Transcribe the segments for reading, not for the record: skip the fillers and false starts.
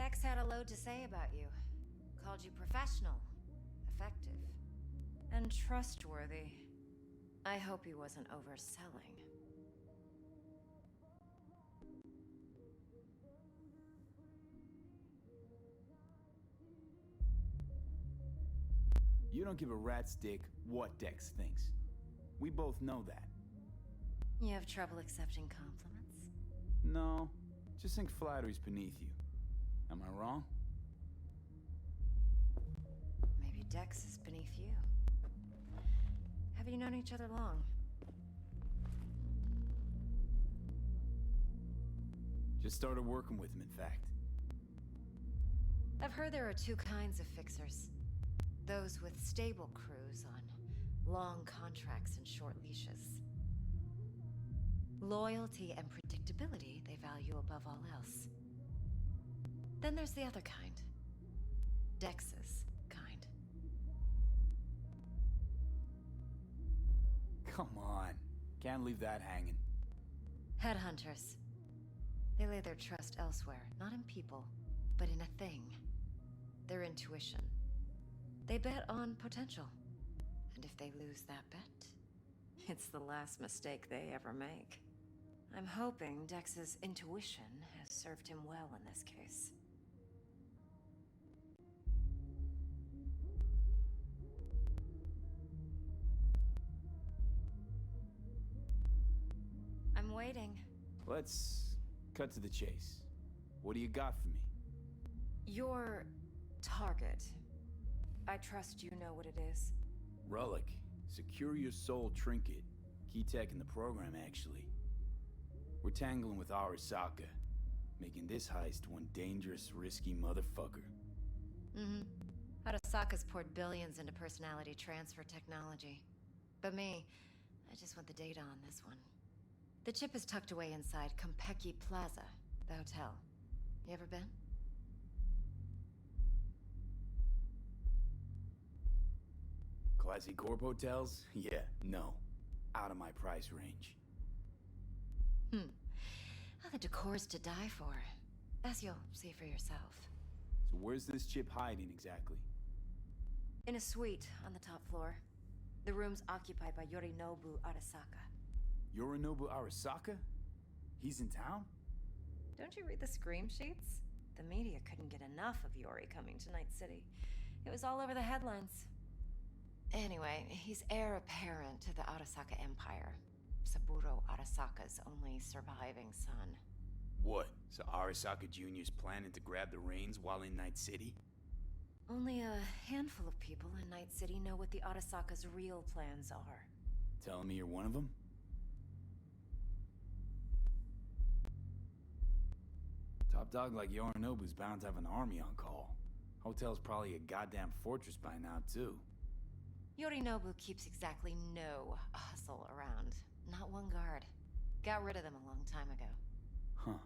Dex had a load to say about you. Called you professional, effective, and trustworthy. I hope he wasn't overselling. You don't give a rat's dick what Dex thinks. We both know that. You have trouble accepting compliments? No, just think flattery's beneath you. Am I wrong? Maybe Dex is beneath you. Have you known each other long? Just started working with him, in fact. I've heard there are two kinds of fixers. Those with stable crews on long contracts and short leashes. Loyalty and predictability they value above all else. Then there's the other kind. Dex's kind. Come on. Can't leave that hanging. Headhunters. They lay their trust elsewhere, not in people, but in a thing. Their intuition. They bet on potential. And if they lose that bet, it's the last mistake they ever make. I'm hoping Dex's intuition has served him well in this case. I'm waiting. Let's cut to the chase. What do you got for me? Your target. I trust you know what it is. Relic. Secure your soul trinket. Key tech in the program, actually. We're tangling with Arasaka, making this heist one dangerous, risky motherfucker. Arasaka's poured billions into personality transfer technology. But me, I just want the data on this one. The chip is tucked away inside Konpeki Plaza, the hotel. You ever been? Classy corp hotels? Yeah, no. Out of my price range. Oh, the decor's to die for. As you'll see for yourself. So where's this chip hiding exactly? In a suite on the top floor. The room's occupied by Yorinobu Arasaka. Yorinobu Arasaka? He's in town? Don't you read the scream sheets? The media couldn't get enough of Yori coming to Night City. It was all over the headlines. Anyway, he's heir apparent to the Arasaka Empire. Saburo Arasaka's only surviving son. What? So Arasaka Jr.'s planning to grab the reins while in Night City? Only a handful of people in Night City know what the Arasaka's real plans are. Telling me you're one of them? Top dog like Yorinobu's bound to have an army on call. Hotel's probably a goddamn fortress by now, too. Yorinobu keeps exactly no hustle around. Not one guard. Got rid of them a long time ago. Huh.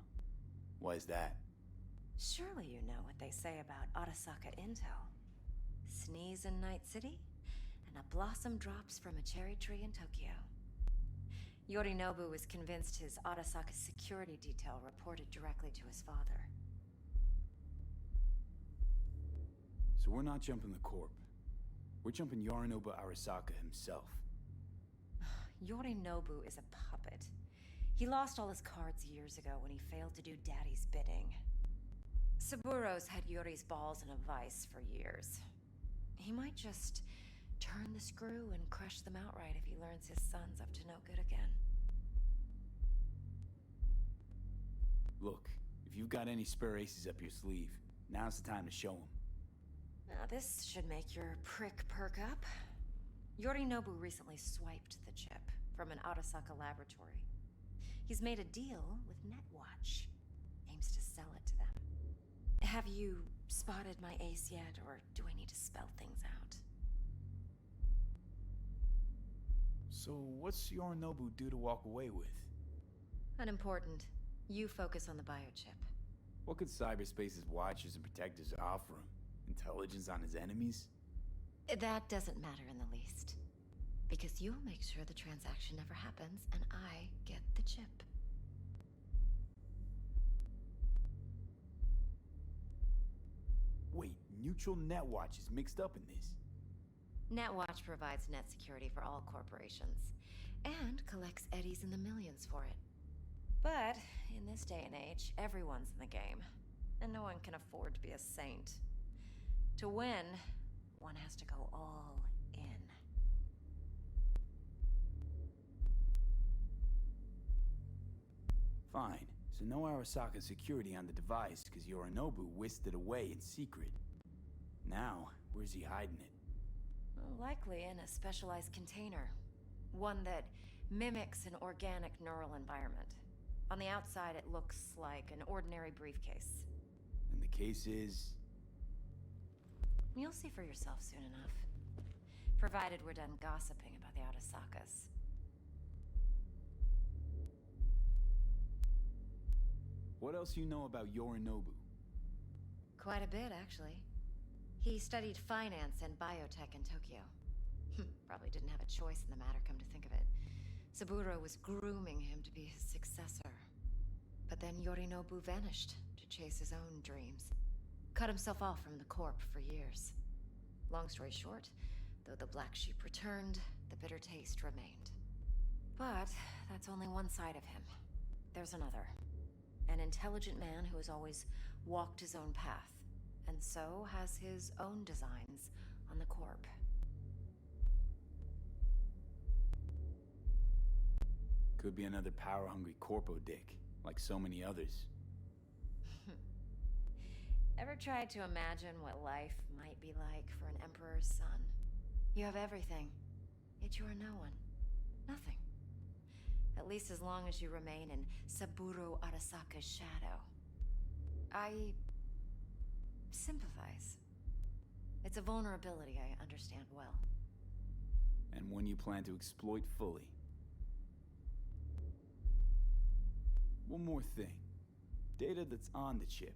Why is that? Surely you know what they say about Arasaka intel. Sneeze in Night City, and a blossom drops from a cherry tree in Tokyo. Yorinobu was convinced his Arasaka security detail reported directly to his father. So we're not jumping the corp. We're jumping Yorinobu Arasaka himself. Yorinobu is a puppet. He lost all his cards years ago when he failed to do Daddy's bidding. Saburo's had Yori's balls in a vice for years. He might just turn the screw and crush them outright if he learns his son's up to no good again. Look, if you've got any spare aces up your sleeve, now's the time to show them. Now this should make your prick perk up. Yorinobu recently swiped the chip from an Arasaka laboratory. He's made a deal with Netwatch. Aims to sell it to them. Have you spotted my ace yet, or do I need to spell things out? So what's Yorinobu due to walk away with? Unimportant. You focus on the biochip. What could cyberspace's watchers and protectors offer him? Intelligence on his enemies? That doesn't matter in the least. Because you'll make sure the transaction never happens, and I get the chip. Mutual Netwatch is mixed up in this. Netwatch provides net security for all corporations, and collects eddies in the millions for it. But, in this day and age, everyone's in the game, and no one can afford to be a saint. To win, one has to go all in. Fine, so no Arasaka security on the device because Yorinobu whisked it away in secret. Now, where's he hiding it? Well, likely in a specialized container. One that mimics an organic neural environment. On the outside, it looks like an ordinary briefcase. And the case is... You'll see for yourself soon enough. Provided we're done gossiping about the Arasakas. What else you know about Yorinobu? Quite a bit, actually. He studied finance and biotech in Tokyo. Probably didn't have a choice in the matter, come to think of it. Saburo was grooming him to be his successor. But then Yorinobu vanished to chase his own dreams. Cut himself off from the Corp for years. Long story short, though the black sheep returned, the bitter taste remained. But that's only one side of him. There's another. An intelligent man who has always walked his own path, and so has his own designs on the Corp. Could be another power-hungry corpo dick, like so many others. Ever tried to imagine what life might be like for an emperor's son? You have everything, yet you are no one. Nothing. At least as long as you remain in Saburo Arasaka's shadow. I sympathize. It's a vulnerability I understand well. And one you plan to exploit fully. One more thing. Data that's on the chip.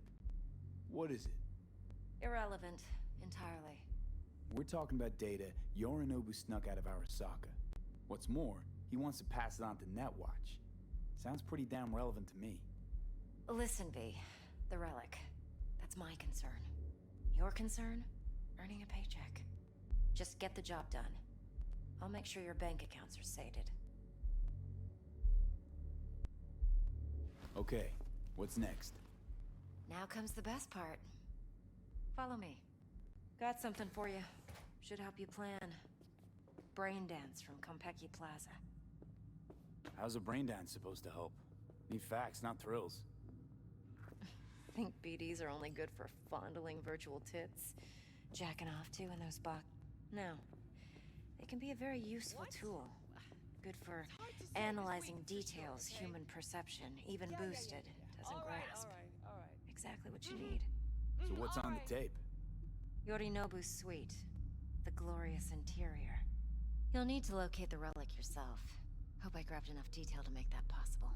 What is it? Irrelevant, entirely. We're talking about data Yorinobu snuck out of Arasaka. What's more, he wants to pass it on to Netwatch. Sounds pretty damn relevant to me. Listen, V. The relic. That's my concern. Your concern? Earning a paycheck. Just get the job done. I'll make sure your bank accounts are sated. Okay, what's next? Now comes the best part. Follow me. Got something for you. Should help you plan. Brain dance from Konpeki Plaza. How's a brain dance supposed to help? Need facts, not thrills. Think BDs are only good for fondling virtual tits? Jacking off to in those box... No. They can be a very useful tool. Good for analyzing details human perception, even boosted, doesn't grasp. Exactly what you need. So what's on the tape? Yorinobu's suite. The glorious interior. You'll need to locate the relic yourself. Hope I grabbed enough detail to make that possible.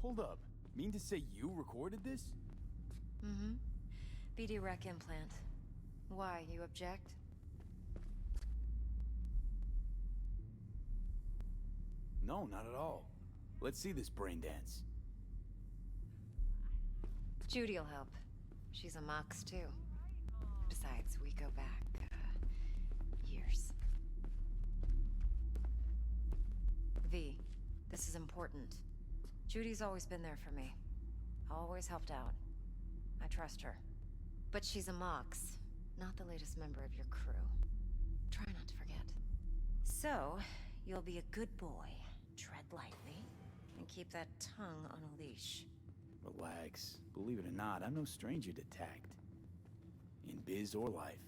Hold up. Mean to say you recorded this? Mm-hmm. BD rec implant. Why, you object? No, not at all. Let's see this brain dance. Judy'll help. She's a Mox, too. Besides, we go back, years. V, this is important. Judy's always been there for me. Always helped out. I trust her. But she's a Mox, not the latest member of your crew. Try not to forget. So, you'll be a good boy, tread lightly, and keep that tongue on a leash. Relax. Believe it or not, I'm no stranger to tact. In biz or life.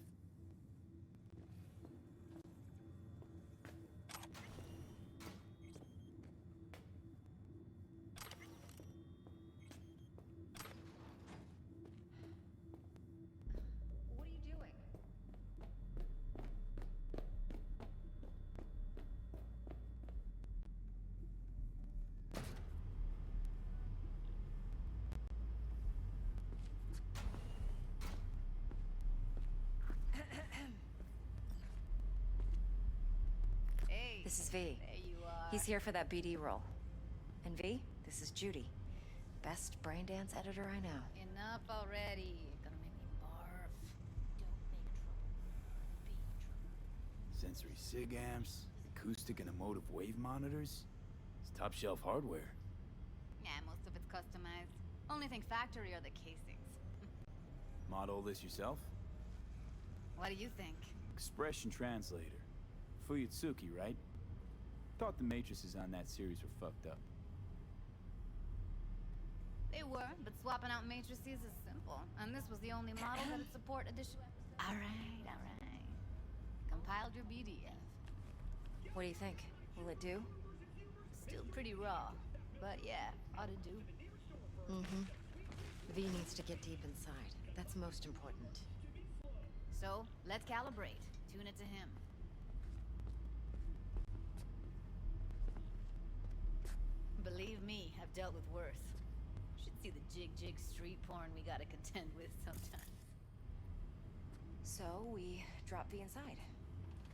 This is V. There you are. He's here for that BD role. And V, this is Judy. Best brain dance editor I know. Enough already. Gonna make me barf. Don't make trouble. Be trouble. Sensory SIG amps, acoustic and emotive wave monitors. It's top shelf hardware. Yeah, most of it's customized. Only thing factory are the casings. Mod all this yourself? What do you think? Expression translator. Fuyutsuki, right? Thought the matrices on that series were fucked up. They were, but swapping out matrices is simple. And this was the only model that would support additional episodes. Alright. Compiled your BDF. What do you think? Will it do? Still pretty raw. But yeah, ought to do. Mm-hmm. V needs to get deep inside. That's most important. So, let's calibrate. Tune it to him. Believe me, I've dealt with worse. Should see the jig street porn we gotta contend with sometimes. So, we drop V inside.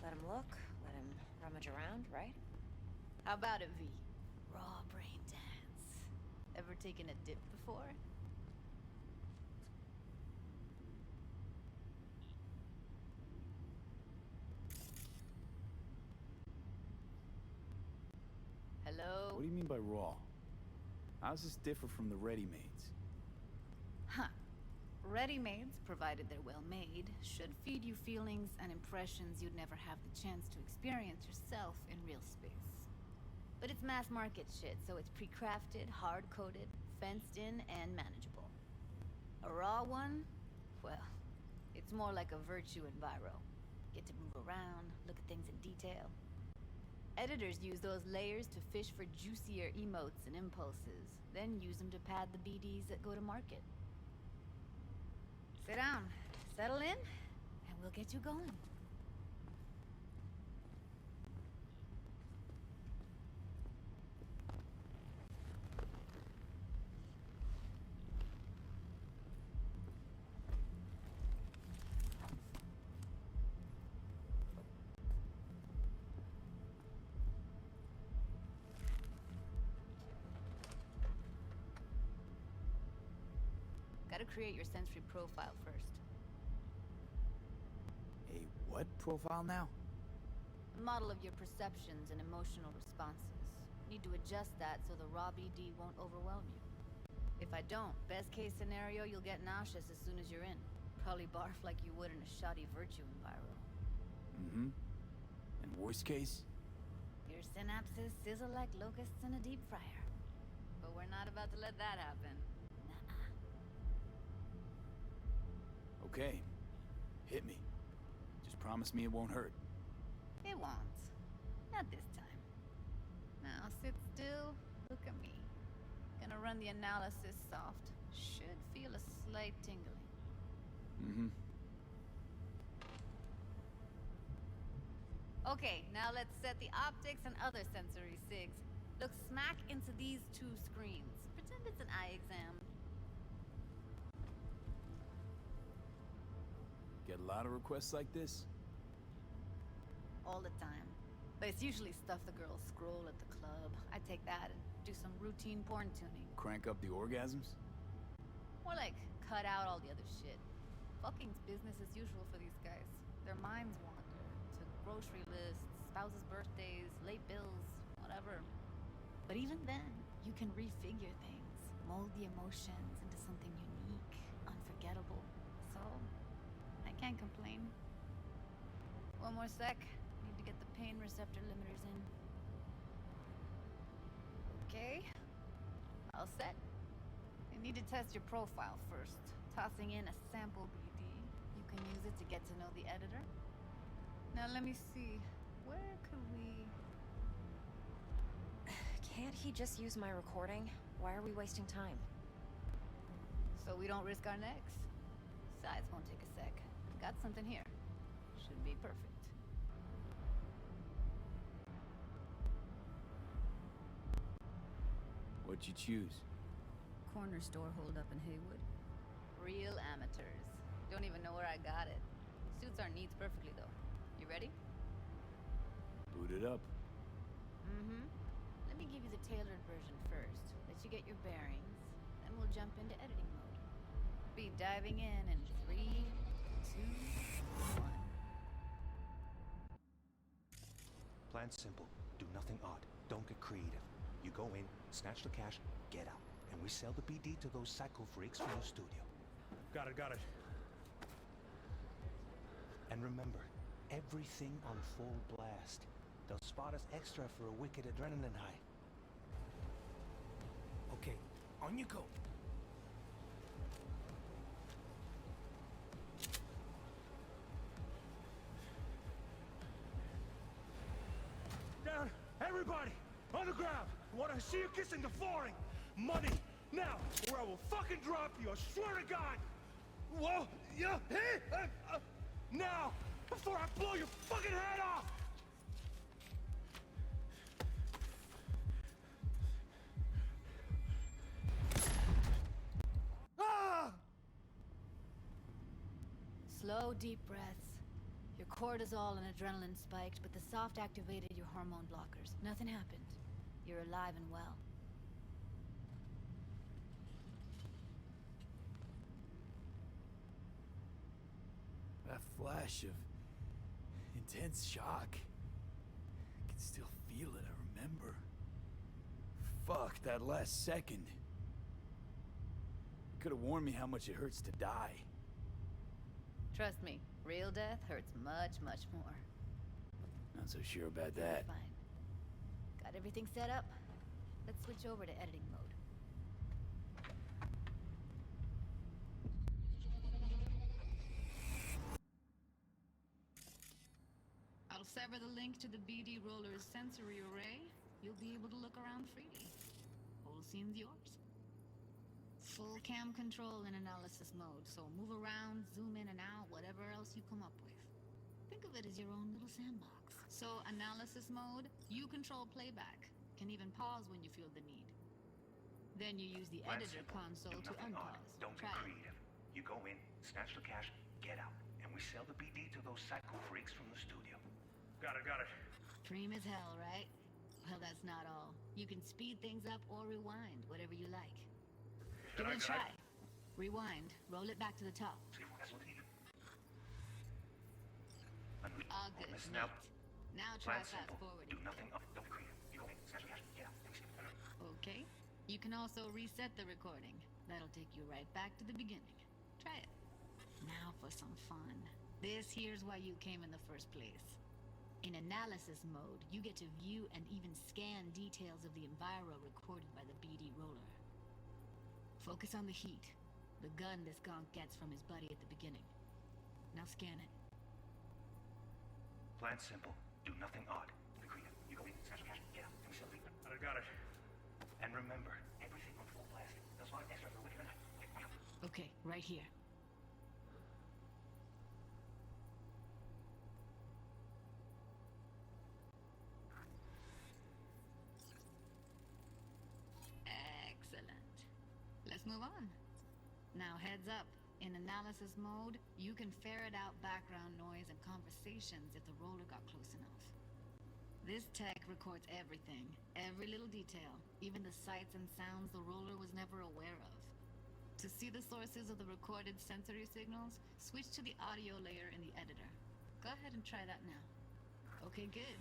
Let him look, let him rummage around, right? How about it, V? Raw brain dance. Ever taken a dip before? Hello? What do you mean by raw? How's this differ from the ready-mades? Huh. Ready-mades, provided they're well made, should feed you feelings and impressions you'd never have the chance to experience yourself in real space. But it's mass market shit, so it's pre-crafted, hard-coded, fenced in, and manageable. A raw one? Well, it's more like a virtue enviro. Get to move around, look at things in detail. Editors use those layers to fish for juicier emotes and impulses, then use them to pad the BDs that go to market. Sit down, settle in, and we'll get you going. Gotta create your sensory profile first. A what profile now? A model of your perceptions and emotional responses. Need to adjust that so the raw BD won't overwhelm you. If I don't, best case scenario, you'll get nauseous as soon as you're in. Probably barf like you would in a shoddy virtue enviro. Mm-hmm. And worst case? Your synapses sizzle like locusts in a deep fryer. But we're not about to let that happen. Okay. Hit me. Just promise me it won't hurt. It won't. Not this time. Now sit still, look at me. Gonna run the analysis soft. Should feel a slight tingling. Mm-hmm. Okay, now let's set the optics and other sensory SIGs. Look smack into these two screens. Pretend it's an eye exam. Get a lot of requests like this? All the time. But it's usually stuff the girls scroll at the club. I take that and do some routine porn tuning. Crank up the orgasms? More like cut out all the other shit. Fucking's business as usual for these guys. Their minds wander to grocery lists, spouses' birthdays, late bills, whatever. But even then, you can refigure things, mold the emotions into something unique, unforgettable. So, I can't complain. One more sec. Need to get the pain receptor limiters in. Okay. All set. I need to test your profile first. Tossing in a sample BD. You can use it to get to know the editor. Now let me see. Where could we... Can't he just use my recording? Why are we wasting time? So we don't risk our necks. Besides, won't take a sec. Got something here. Should be perfect. What'd you choose? Corner store holdup in Haywood. Real amateurs. Don't even know where I got it. Suits our needs perfectly though. You ready? Boot it up. Mm-hmm. Let me give you the tailored version first. Let you get your bearings. Then we'll jump into editing mode. Be diving in 3, 2, 1. Plan simple. Do nothing odd. Don't get creative. You go in, snatch the cash, get out. And we sell the BD to those psycho freaks from the studio. Got it. And remember, everything on full blast. They'll spot us extra for a wicked adrenaline high. Okay, on you go. Down! Everybody! On the ground! I want to see you kissing the flooring! Money! Now! Or I will fucking drop you! I swear to God! Whoa! Yeah! Hey! Now! Before I blow your fucking head off! Ah! Slow, deep breaths. Your cortisol and adrenaline spiked, but the soft activated your hormone blockers. Nothing happened. You're alive and well. That flash of intense shock. I can still feel it, I remember. Fuck, that last second. Could have warned me how much it hurts to die. Trust me, real death hurts much, much more. Not so sure about You're that. fine. Got everything set up? Let's switch over to editing mode. I'll sever the link to the BD Roller's sensory array. You'll be able to look around freely. Whole scene's yours. Full cam control in analysis mode, so move around, zoom in and out, whatever else you come up with. Think of it as your own little sandbox. So analysis mode, you control playback. Can even pause when you feel the need. Then you use the Plan editor simple. console Do to nothing odd. unpause. Don't get Try it. creative. You go in, snatch the cash, get out. And we sell the BD to those psycho freaks from the studio. Got it. Dream as hell, right? Well, that's not all. You can speed things up or rewind, whatever you like. Give it a try. Rewind. Roll it back to the top. Ah, good. Now, Now try plan fast simple. forwarding. Do nothing odd. Don't get creative. You go in, snatch the cash, get out. Okay. You can also reset the recording. That'll take you right back to the beginning. Try it. Now for some fun. This here's why you came in the first place. In analysis mode, you get to view and even scan details of the enviro recorded by the BD roller. Focus on the heat, the gun this gonk gets from his buddy at the beginning. Now scan it. Plan simple. Do nothing odd. Be creative. You go in, snatch the cash, get out. And we sell the BD. Got it. And remember, everything on full blast. That's why extra for wicked night. Okay, right here. Excellent. Let's move on. Now heads up. In analysis mode, you can ferret out background noise and conversations if the roller got close enough. This tech records everything, every little detail, even the sights and sounds the roller was never aware of. To see the sources of the recorded sensory signals, switch to the audio layer in the editor. Go ahead and try that now. Okay, good.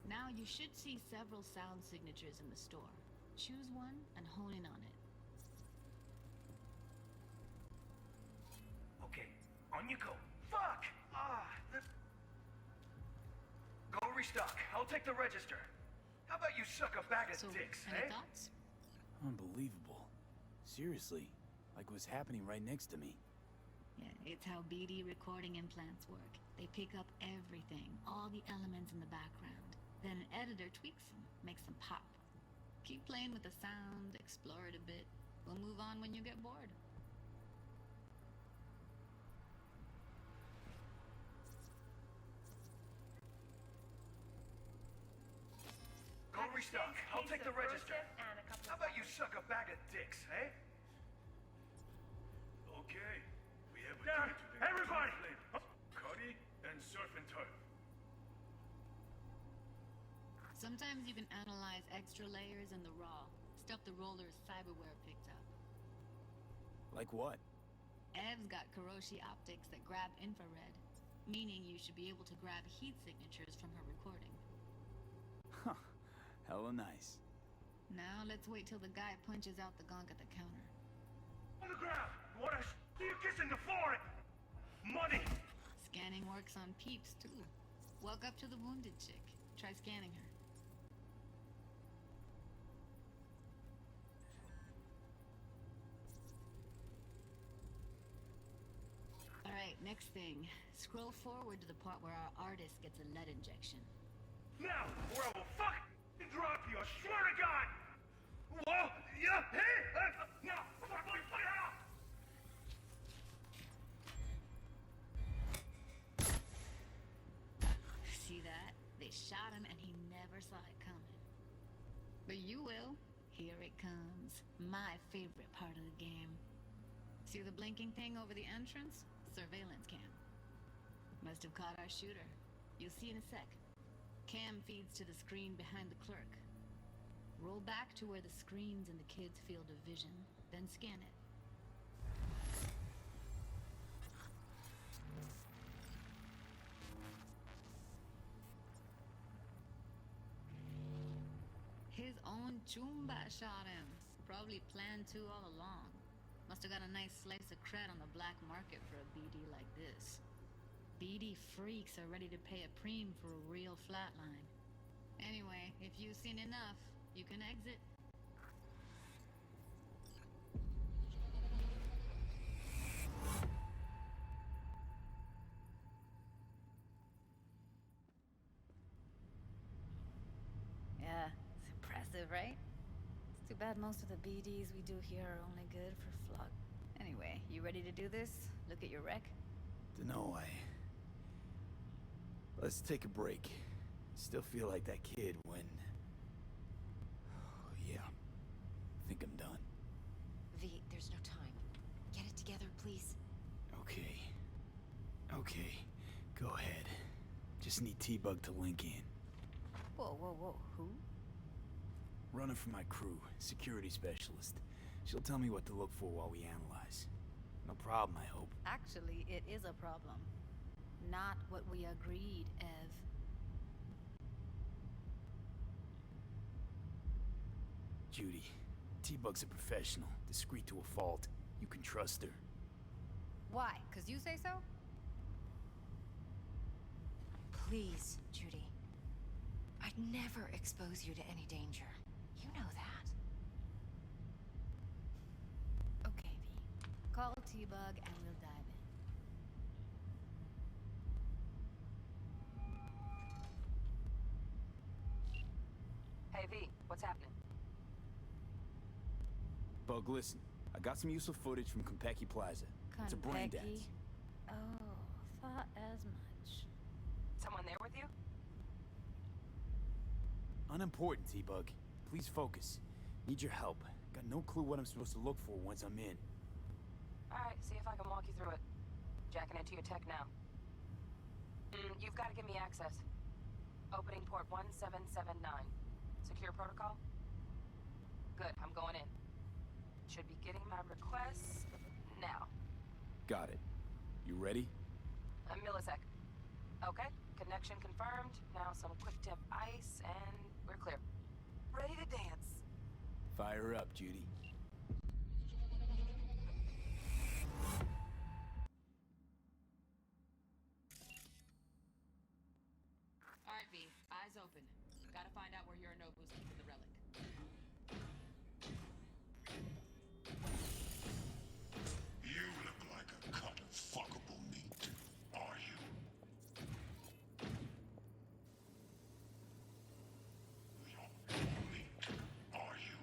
Now you should see several sound signatures in the store. Choose one and hone in on it. Okay, on you go. Fuck! Go restock. I'll take the register. How about you suck a bag of So, dicks, any eh? thoughts? Unbelievable. Seriously, like what's happening right next to me. Yeah, it's how BD recording implants work. They pick up everything, all the elements in the background. Then an editor tweaks them, makes them pop. Keep playing with the sound, explore it a bit. We'll move on when you get bored. Go restock. I'll take the register. How about you suck a bag of dicks, eh? Okay. We have a Down, date today. everybody! Cuddy and Surf and Turf. Sometimes you can analyze extra layers in the raw. Stuff the roller's cyberware picked up. Like what? Ev's got Kiroshi optics that grab infrared, meaning you should be able to grab heat signatures from her recording. Huh. Hella nice. Now let's wait till the guy punches out the gong at the counter. On the ground! What a see you kissing the foreign! Money! Scanning works on peeps, too. Walk up to the wounded chick. Try scanning her. Alright, next thing. Scroll forward to the part where our artist gets a lead injection. Now, or I will fucking drop you, I swear to God! Whoa! Yeah! Hey! Now! Put it out! See that? They shot him and he never saw it coming. But you will. Here it comes. My favorite part of the game. See the blinking thing over the entrance? Surveillance cam. Must have caught our shooter. You'll see in a sec. Cam feeds to the screen behind the clerk. Roll back to where the screen's in the kid's field of vision, then scan it. His own Chumba shot him. Probably planned to all along. Must have got a nice slice of cred on the black market for a BD like this. BD freaks are ready to pay a preem for a real flatline. Anyway, if you've seen enough, you can exit. Yeah, it's impressive, right? It's too bad most of the BDs we do here are only good for flug. Anyway, you ready to do this? Look at your rec? Dunno, Let's take a break. Still feel like that kid when... Oh, yeah. I think I'm done. V, there's no time. Get it together, please. Okay. Okay. Go ahead. Just need T-Bug to link in. Whoa, whoa, whoa. Who? Runner for my crew, security specialist. She'll tell me what to look for while we analyze. No problem, I hope. Actually, it is a problem. Not what we agreed, Ev. Judy, T-Bug's a professional, discreet to a fault. You can trust her. Why? 'Cause you say so? Please, Judy. I'd never expose you to any danger. You know that. Okay, V. Call T-Bug and we'll dive in. Hey, V, what's happening? Bug, listen. I got some useful footage from Konpeki Plaza. It's a brain Konpeki? dance. Oh, thought as much. Someone there with you? Unimportant, T-Bug. Please focus. Need your help. Got no clue what I'm supposed to look for once I'm in. Alright, see if I can walk you through it. Jacking into your tech now. You've got to give me access. Opening port 1779. Secure protocol? Good, I'm going in. Should be getting my requests now. Got it. You ready? A millisec. Okay, connection confirmed. Now some quick tip ice and we're clear. Ready to dance. Fire up, Judy. Alright, V. Eyes open. Gotta find out where Yorinobu's keeping the relic. You look like a cut of fuckable meat, are you? You're meat, are you?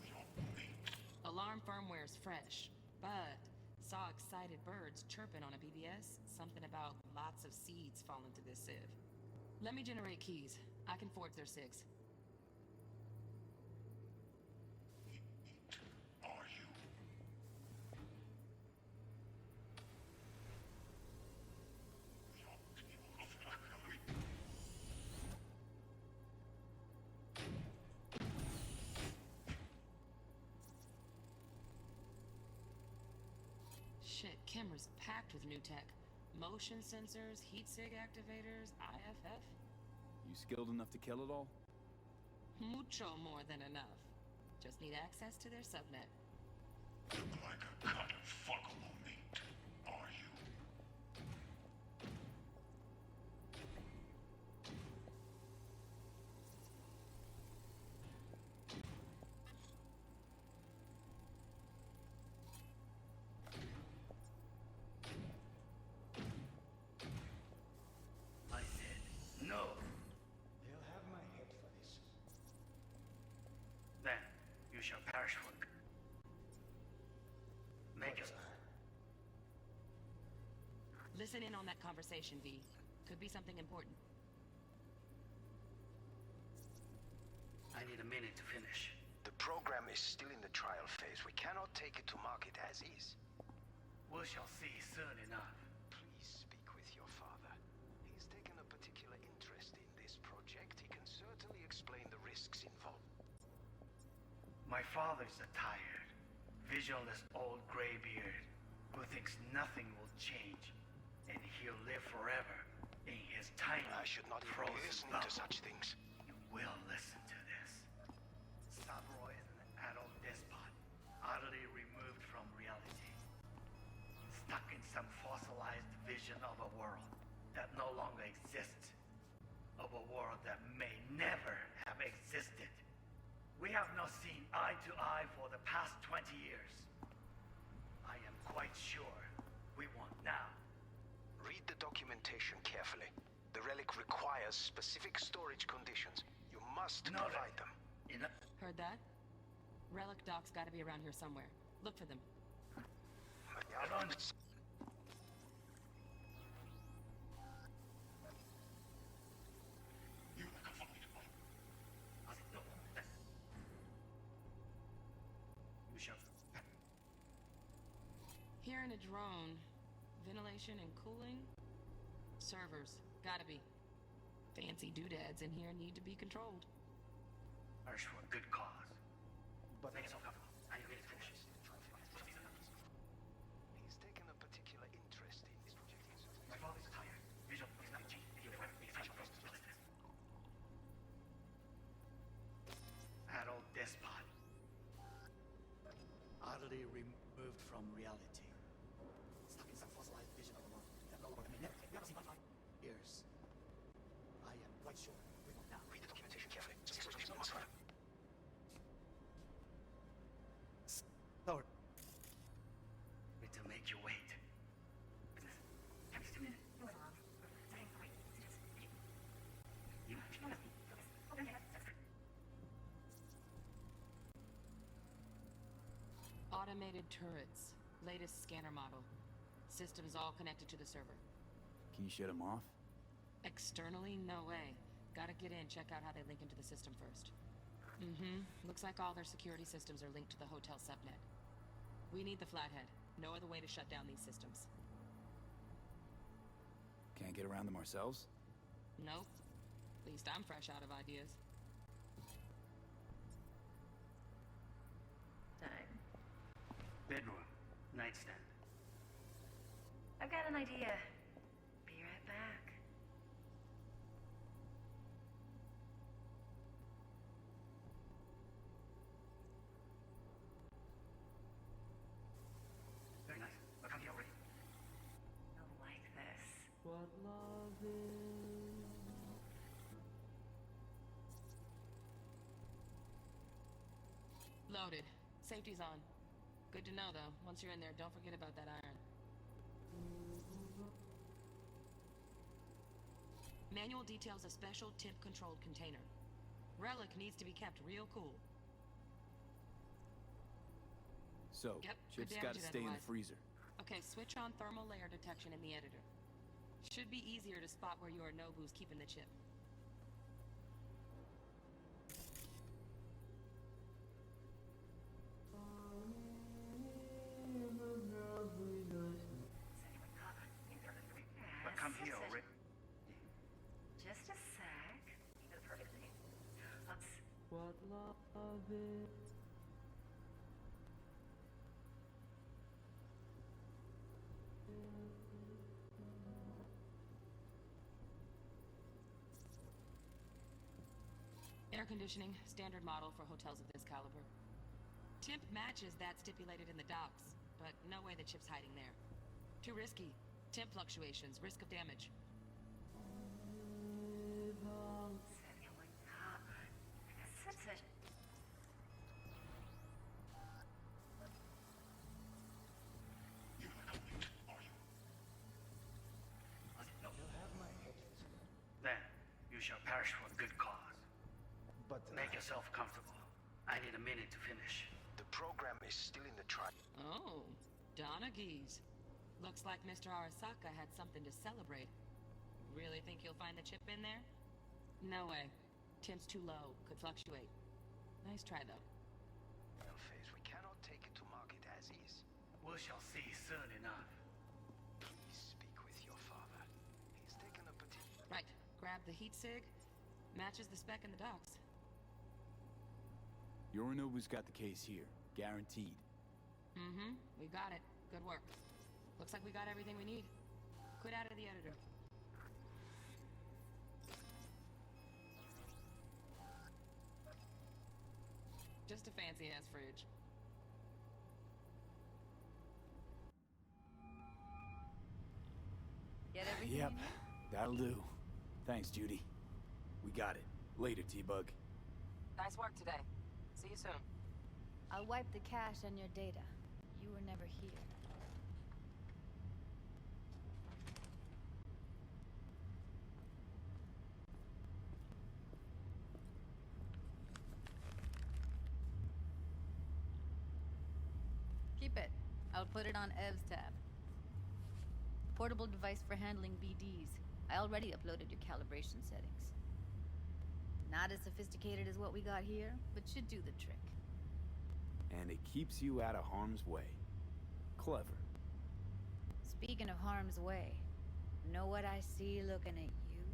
You're meat. Alarm firmware's fresh, but saw excited birds chirping on a BBS. Something about lots of seeds falling to this sieve. Let me generate keys. I can forge their SIGs. camera's packed with new tech. Motion sensors, heat sig activators, IFF. You skilled enough to kill it all? Mucho more than enough. Just need access to their subnet. Look like a cut of fuckable meat, are you? I said, no. They'll have my head for this. Then, you shall perish for it. Make it. Listen in on that conversation, V. Could be something important. I need a minute to finish. The program is still in the trial phase. We cannot take it to market as is. We shall see soon enough. Please speak with your father. He's taken a particular interest in this project. He can certainly explain the risks involved. My father's a tired, visionless old graybeard who thinks nothing will change, and he'll live forever in his tiny I should not even be frozen listening to bubble. such things. You will listen to this. Saburo is an adult despot, utterly removed from reality. Stuck in some fossilized vision of a world that no longer exists. Of a world that may never have existed. We have not seen eye to eye for the past 20 years. I am quite sure we won't now. Read the documentation carefully. The relic requires specific storage conditions. You must Noted. provide them. Heard that? Relic docs gotta be around here somewhere. Look for them. You like a fucking You shall. Here in a drone. Ventilation and cooling? Servers. Gotta be. Fancy doodads in here need to be controlled. Perish for a good cause. But make yourself comfortable. I am ready to finish. He's taken a particular interest in this project. My father's tired. Vision is not changed. He'll live forever in his tiny frozen bubble. Adult despot. Utterly removed from reality. Stuck in some fossilized vision of the world that no longer may never see my life. Years. I am quite sure we will now. Read the documentation carefully. Specific conditions must follow. Sorry. Need to make you wait. Can you still in it? Automated turrets. Latest scanner model. Systems all connected to the server. Can you shut them off? Externally, no way. Gotta get in, check out how they link into the system first. Looks like all their security systems are linked to the hotel subnet. We need the flathead. No other way to shut down these systems. Can't get around them ourselves? Nope. At least I'm fresh out of ideas. Time. Bedroom. Nightstand. I've got an idea. Be right back. Very nice. But come here already. You'll like this. What love is. Loaded. Safety's on. Good to know, though. Once you're in there, don't forget about that iron. Manual details a special temp-controlled container. Relic needs to be kept real cool. So, Yep, chips could gotta damage it stay in the otherwise. freezer. Okay, switch on thermal layer detection in the editor. Should be easier to spot where Yorinobu's keeping the chip. But come here already. Just a sec. The perfect thing. Let's... What love is. Air conditioning, standard model for hotels of this caliber. Temp matches that stipulated in the docs, but no way the chip's hiding there. Too risky. Temp fluctuations, risk of damage. Then you shall perish for a good cause. But Make yourself comfortable. I need a minute to finish. the program is still in the trial. Oh, Donaghy's. Looks like Mr. Arasaka had something to celebrate. Really think you'll find the chip in there? No way. Temp's too low. Could fluctuate. Nice try, though. Phase, we cannot take it to market as is. We shall see soon enough. Please speak with your father. He's taken a particular... Right. Grab the heat sig. Matches the spec in the docs. Yorinobu's got the case here. Guaranteed. Mm-hmm. We got it. Good work. Looks like we got everything we need. Quit out of the editor. Just a fancy-ass fridge. Get everything Yep, you need? that'll do. Thanks, Judy. We got it. Later, T-Bug. Nice work today. See you soon. I'll wipe the cache and your data. You were never here. Keep it. I'll put it on Ev's tab. Portable device for handling BDs. I already uploaded your calibration settings. Not as sophisticated as what we got here, but should do the trick. And it keeps you out of harm's way. Clever. Speaking of harm's way, know what I see looking at you?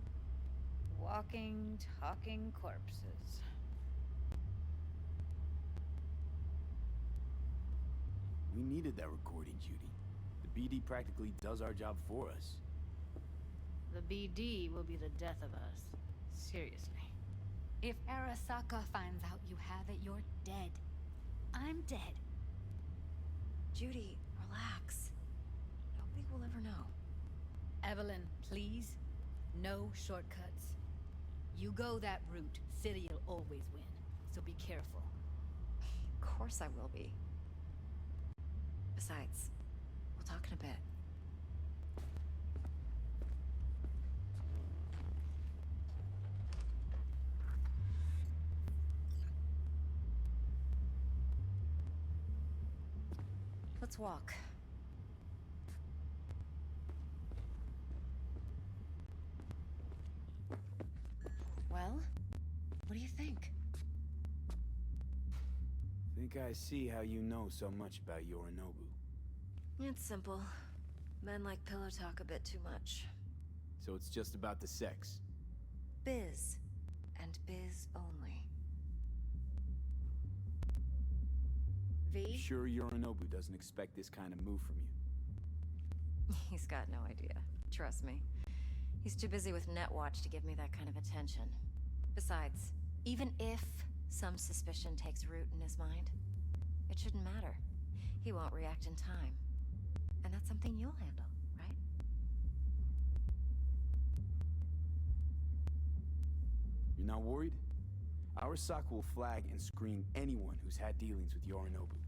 Walking, talking corpses. We needed that recording, Judy. The BD practically does our job for us. The BD will be the death of us. Seriously. If Arasaka finds out you have it, you're dead. I'm dead. Judy, relax. Nobody will ever know. Evelyn, please. No shortcuts. You go that route, City'll always win. So be careful. Of course I will be. Besides, we'll talk in a bit. Let's walk. Well, what do you think? Think I see how you know so much about Yorinobu. It's simple. Men like pillow talk a bit too much. So it's just about the sex. Biz. And biz only. You sure Yorinobu doesn't expect this kind of move from you? He's got no idea. Trust me. He's too busy with Netwatch to give me that kind of attention. Besides, even if some suspicion takes root in his mind, it shouldn't matter. He won't react in time. And that's something you'll handle, right? You're not worried? Arasaka will flag and screen anyone who's had dealings with Yorinobu.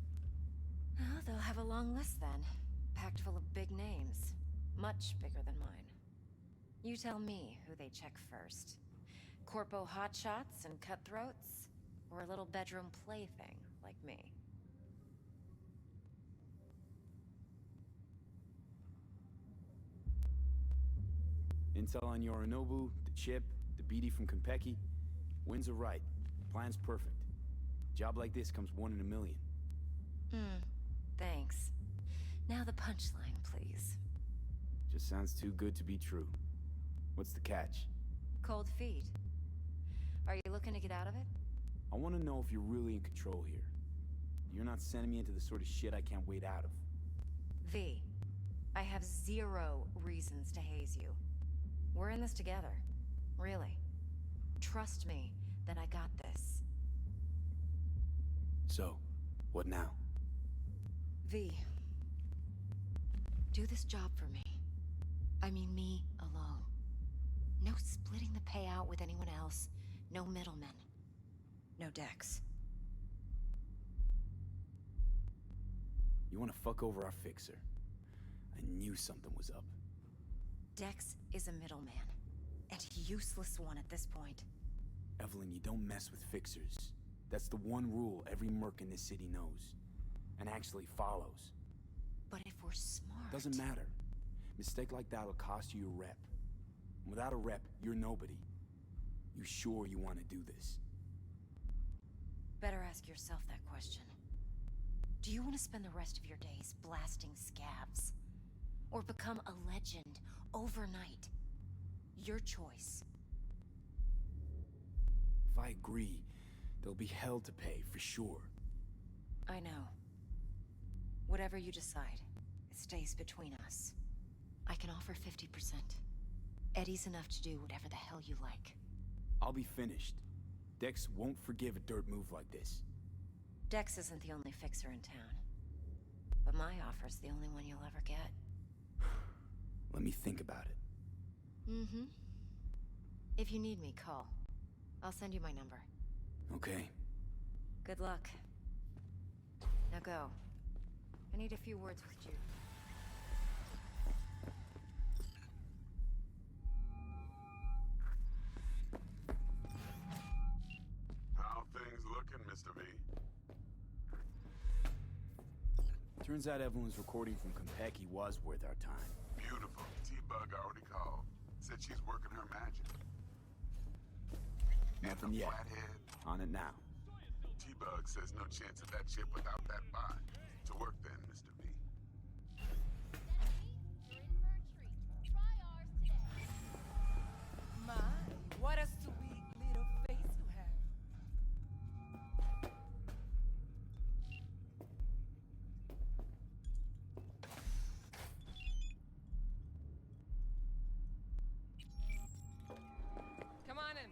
Well, they'll have a long list then. Packed full of big names. Much bigger than mine. You tell me who they check first. Corpo hotshots and cutthroats? Or a little bedroom plaything like me? Intel on Yorinobu, the chip, the BD from Konpeki. Winds are right. Plan's perfect. Job like this comes 1 in a million. Thanks. Now the punchline, please. Just sounds too good to be true. What's the catch? Cold feet. Are you looking to get out of it? I want to know if you're really in control here. You're not sending me into the sort of shit I can't wait out of. V, I have 0 reasons to haze you. We're in this together. Really. Trust me, then I got this. So, what now? V, do this job for me. I mean me alone. No splitting the payout with anyone else. No middlemen. No Dex. You want to fuck over our fixer? I knew something was up. Dex is a middleman. And a useless one at this point. Evelyn, you don't mess with fixers. That's the one rule every merc in this city knows. And actually follows. But if we're smart... Doesn't matter. Mistake like that'll cost you your rep. Without a rep, you're nobody. You sure you want to do this? Better ask yourself that question. Do you want to spend the rest of your days blasting scabs? Or become a legend overnight? Your choice. If I agree, there'll be hell to pay, for sure. I know. Whatever you decide, it stays between us. I can offer 50%. Eddie's enough to do whatever the hell you like. I'll be finished. Dex won't forgive a dirt move like this. Dex isn't the only fixer in town. But my offer's the only one you'll ever get. Let me think about it. Mm-hmm. If you need me, call. I'll send you my number. Okay. Good luck. Now go. I need a few words with Jude. How things looking, Mr. V? Turns out Evelyn's recording from Konpeki was worth our time. Beautiful. T-Bug already called. Said she's working her magic. Nothing yet. Flathead. On it now. T-Bug says no chance of that ship without that bot. To work then, Mr. V. My, what a sweet little face you have. Come on in.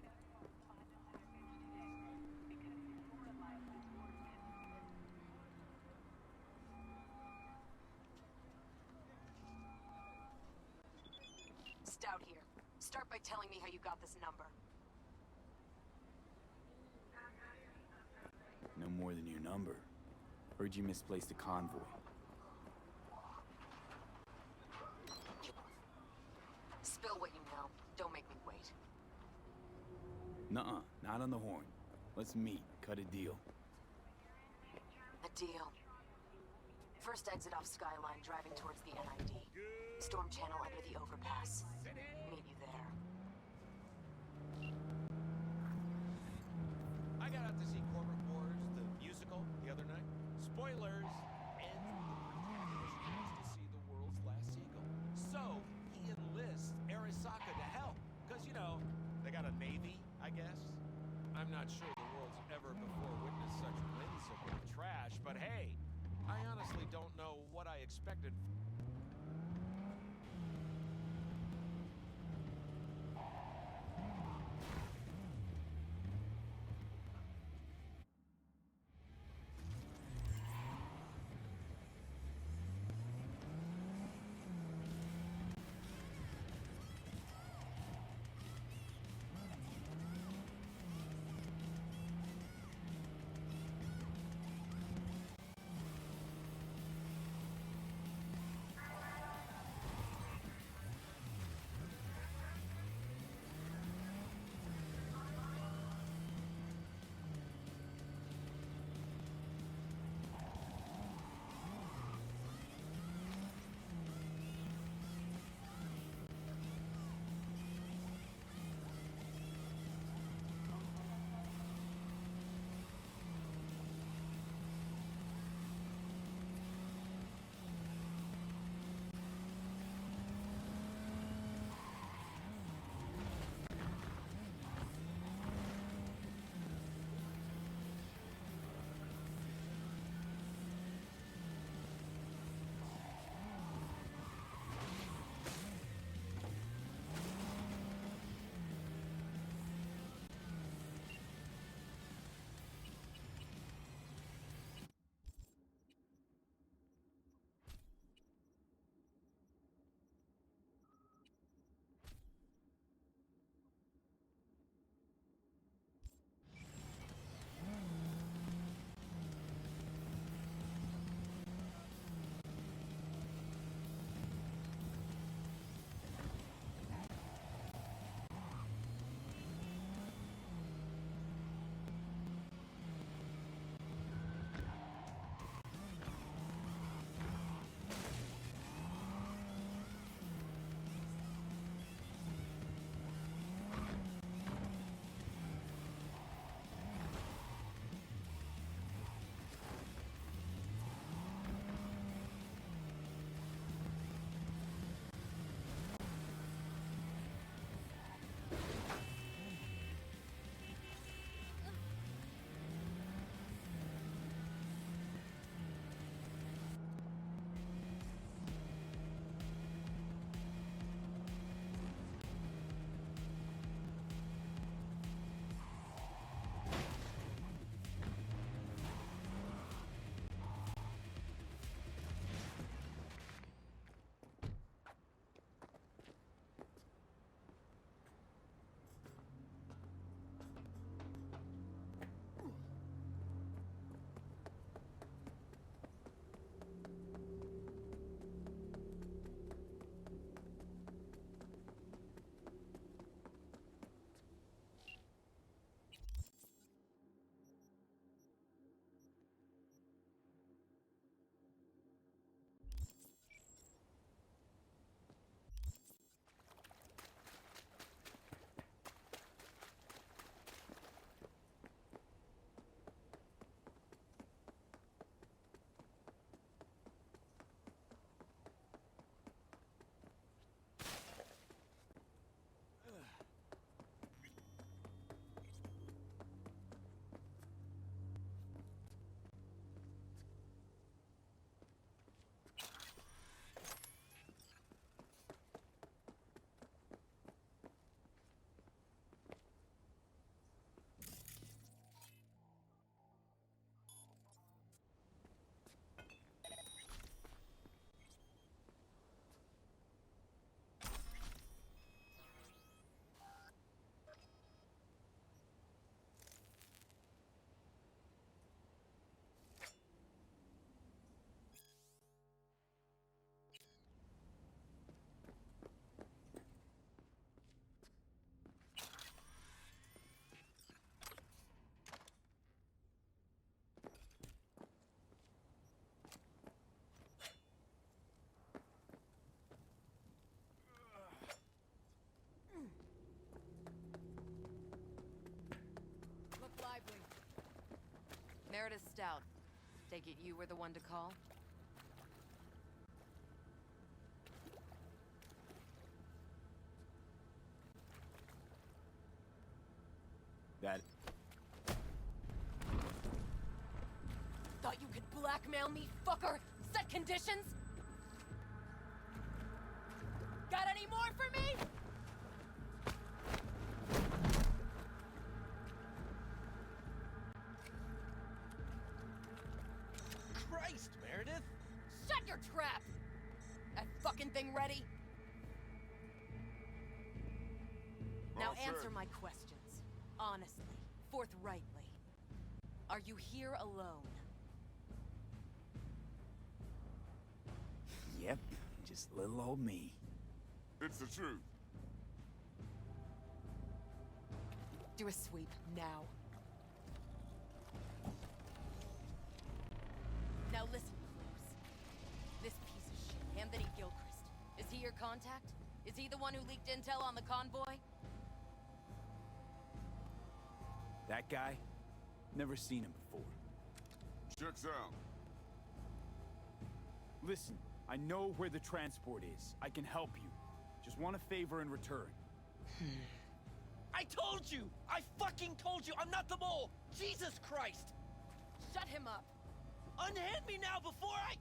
Stout here. Start by telling me how you got this number. No more than your number. Heard you misplaced a convoy. Spill what you know. Don't make me wait. Nuh-uh, not on the horn. Let's meet, cut a deal. A deal. First exit off Skyline, driving towards the NID. Storm channel under the overpass. Meet you there. I got out to see Corporate Wars, the musical, the other night. Spoilers! And the protagonist goes to see the world's last seagull. So, he enlists Arasaka to help. Because, you know, they got a navy, I guess. I'm not sure the world's ever before witnessed such whimsical trash, but hey, I honestly don't know what I expected. Meredith Stout. Take it you were the one to call? That... Thought you could blackmail me, fucker? Set conditions? Got any more for me? Christ, Meredith! Shut your trap! That fucking thing ready? Now answer my questions. Honestly, forthrightly. Are you here alone? Yep, just little old me. It's the truth. Do a sweep, now. Now listen close. This piece of shit, Anthony Gilchrist. Is he your contact? Is he the one who leaked intel on the convoy? That guy? Never seen him before. Checks out. Listen, I know where the transport is. I can help you. Just want a favor in return. I told you! I fucking told you! I'm not the mole! Jesus Christ! Shut him up! Unhand me now before I...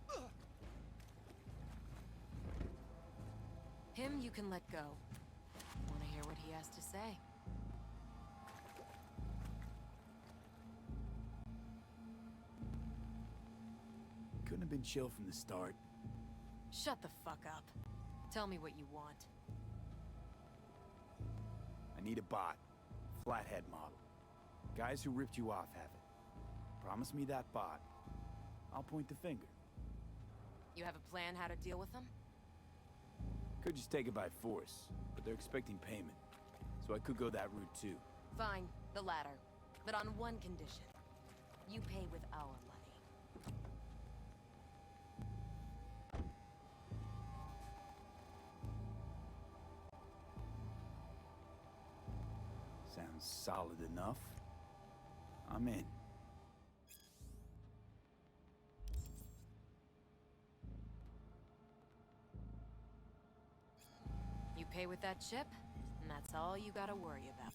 Him you can let go. Wanna hear what he has to say? Couldn't have been chill from the start. Shut the fuck up. Tell me what you want. I need a bot. Flathead model. Guys who ripped you off have it. Promise me that bot. I'll point the finger. You have a plan how to deal with them? Could just take it by force, but they're expecting payment. So I could go that route too. Fine, the latter. But on one condition. You pay with our money. Sounds solid enough. I'm in. You pay with that chip, and that's all you gotta worry about.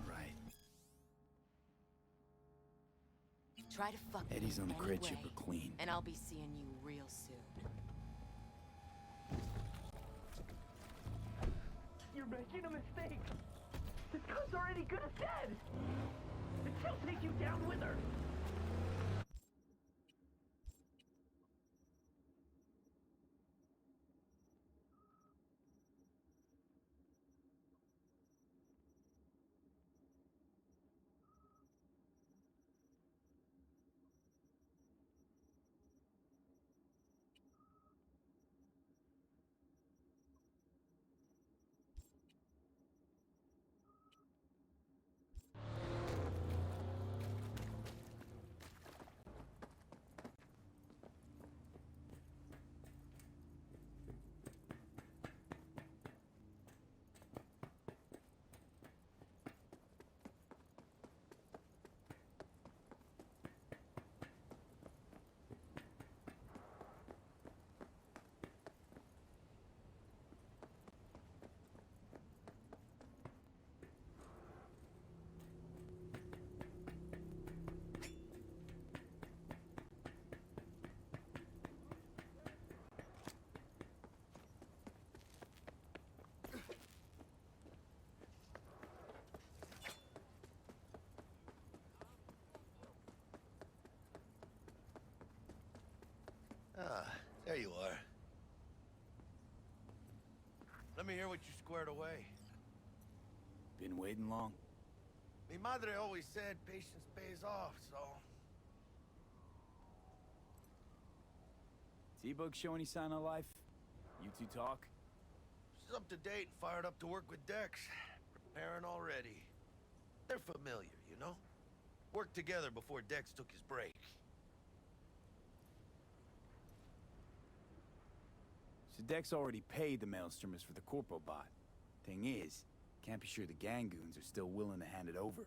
Right. Try to fuck me Eddie's on the crate anyway, chipper clean. and I'll be seeing you real soon. You're making a mistake. This girl's already good as dead. And she'll take you down with her. Ah, there you are. Let me hear what you squared away. Been waiting long? Mi madre always said patience pays off, so... T-Bug show any sign of life? You two talk? She's up to date and fired up to work with Dex. Preparing already. They're familiar, you know? Worked together before Dex took his break. So Dex already paid the Maelstromers for the Corpo bot. Thing is, can't be sure the Gangoons are still willing to hand it over.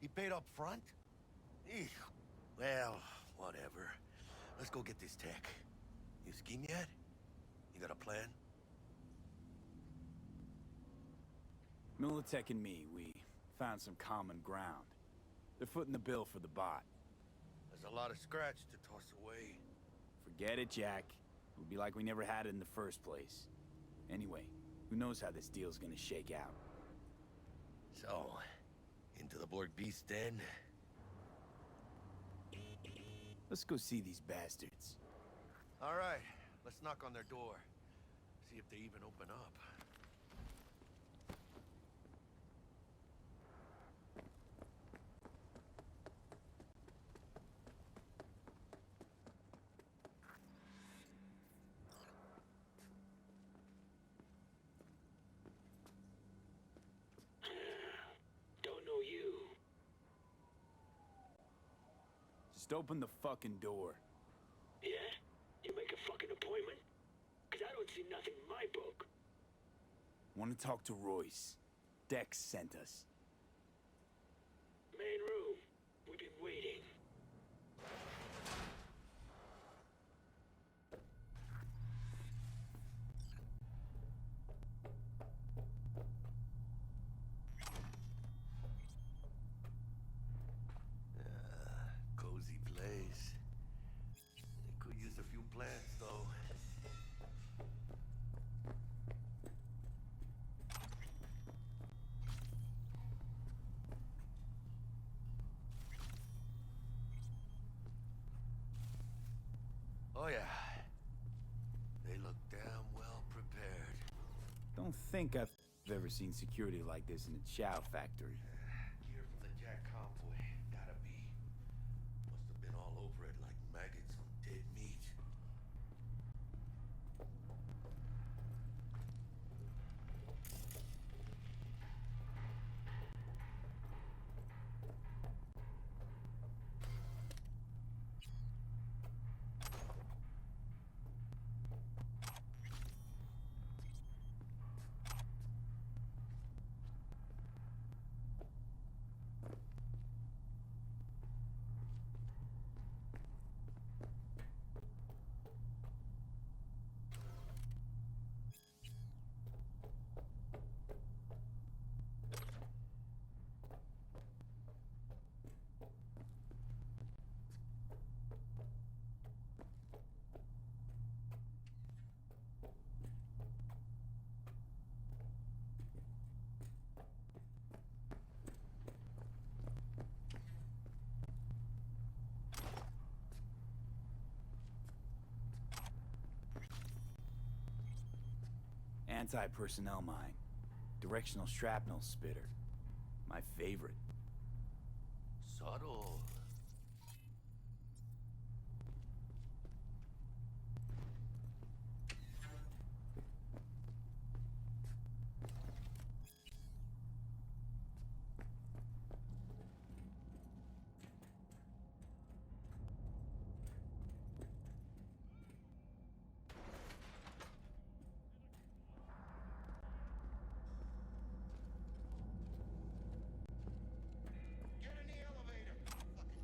He paid up front? Eek. Well, whatever. Let's go get this tech. You scheme yet? You got a plan? Militech and me, we found some common ground. They're footing the bill for the bot. There's a lot of scratch to toss away. Forget it, Jack. It would be like we never had it in the first place. Anyway, who knows how this deal's gonna shake out. So, into the Borg Beast Den? Let's go see these bastards. All right, let's knock on their door. See if they even open up. Don't know you. Just open the fucking door. Yeah? You make a fucking appointment? 'Cause I don't see nothing in my book. Want to talk to Royce. Dex sent us. Main room. We've been waiting. Cozy place. They could use a few plants, though. Oh yeah. They look damn well prepared. Don't think I've ever seen security like this in a chow factory. Gear from the Jack convoy. Gotta be. Must have been all over it like maggots on dead meat. Anti-personnel mine. Directional shrapnel spitter. My favorite. Subtle. Get in the elevator. Fucking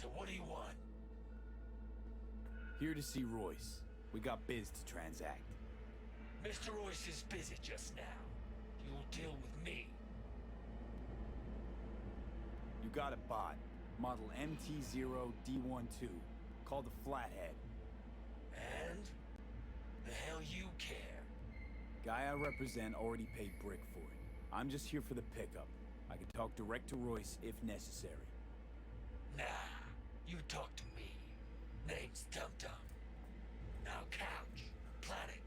So what do you want? Here to see Royce. We got biz to transact. Mr. Royce is busy just now. You'll deal with me. You got a bot. Model MT0D12. Called the Flathead. And? The hell you care? Guy I represent already paid Brick for it. I'm just here for the pickup. I can talk direct to Royce if necessary. Nah, you talk to me. Name's Dum Dum. Now couch, planet.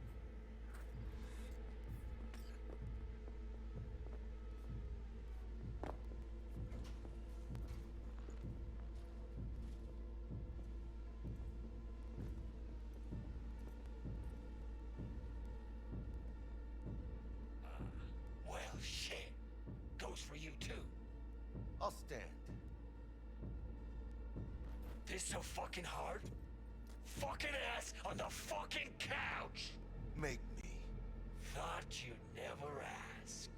Well, shit. Goes for you too. I'll stand. This so fucking hard? Fucking ass on the fucking couch! Make me. Thought you'd never ask.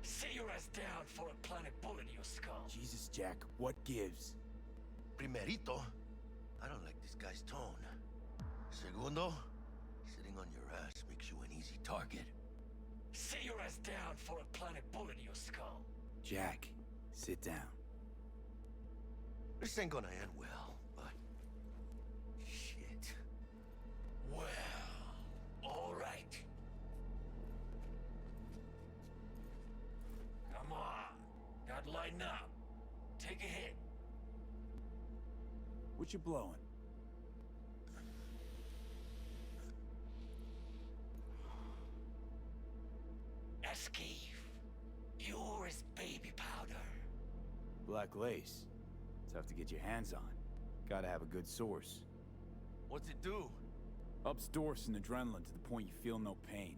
Sit your ass down for a planet bullet in your skull. Jesus, Jack, what gives? Primerito, I don't like this guy's tone. Segundo, sitting on your ass makes you an easy target. Sit your ass down for a planet bullet in your skull. Jack, sit down. This ain't gonna end well, but... shit. Well, all right. Come on. Gotta lighten up. Take a hit. What you blowing? Esquive. You're his baby powder. Black lace. Tough to get your hands on. Gotta have a good source. What's it do? Ups Dorse and adrenaline to the point you feel no pain.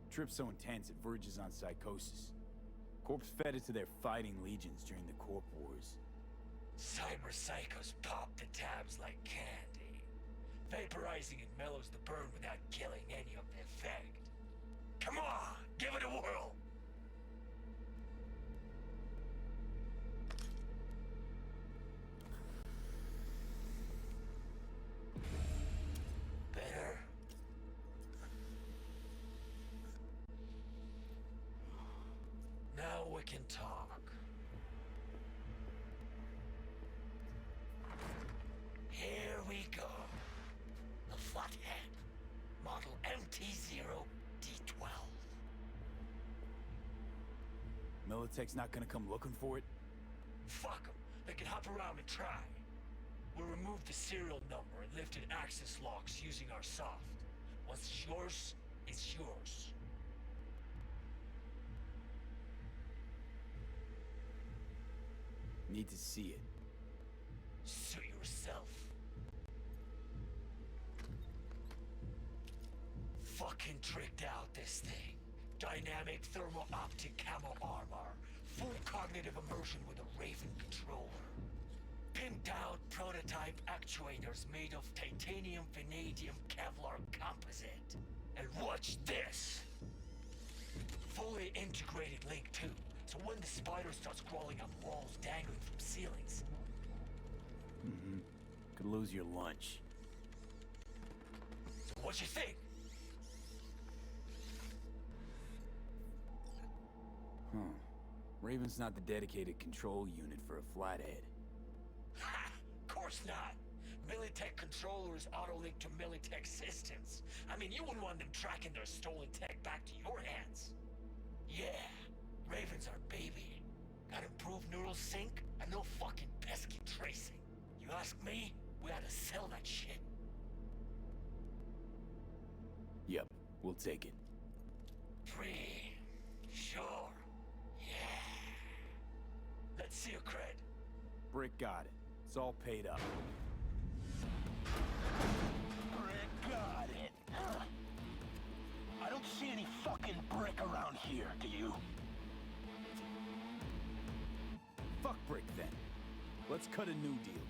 Trip so intense it verges on psychosis. Corps fed it to their fighting legions during the Corp Wars. Cyber psychos pop the tabs like candy. Vaporizing it mellows the burn without killing any of the effect. Come on, give it a whirl! Better? Now we can talk. Here we go. The Flathead. Model MT0D12. Militech's not gonna come looking for it? Fuck them. They can hop around and try. We'll remove the serial number and lifted access locks using our soft. What's yours is yours. Need to see it. Suit yourself. Fucking tricked out this thing. Dynamic thermo-optic camo armor. Full cognitive immersion with a Raven controller. Pimped out prototype actuators made of titanium, vanadium, Kevlar composite. And watch this! Fully integrated link too, so when the spider starts crawling on walls dangling from ceilings... Could lose your lunch. So what you think? Raven's not the dedicated control unit for a Flathead. Ha! Course not. Militech controllers auto-link to Militech systems. I mean, you wouldn't want them tracking their stolen tech back to your hands. Yeah, Raven's our baby. Got improved neural sync and no fucking pesky tracing. You ask me, we ought to sell that shit. Yep, we'll take it. Free. Sure. Yeah. Let's see your cred. Brick got it. It's all paid up. Brick got it. I don't see any fucking brick around here, do you? Fuck Brick then. Let's cut a new deal.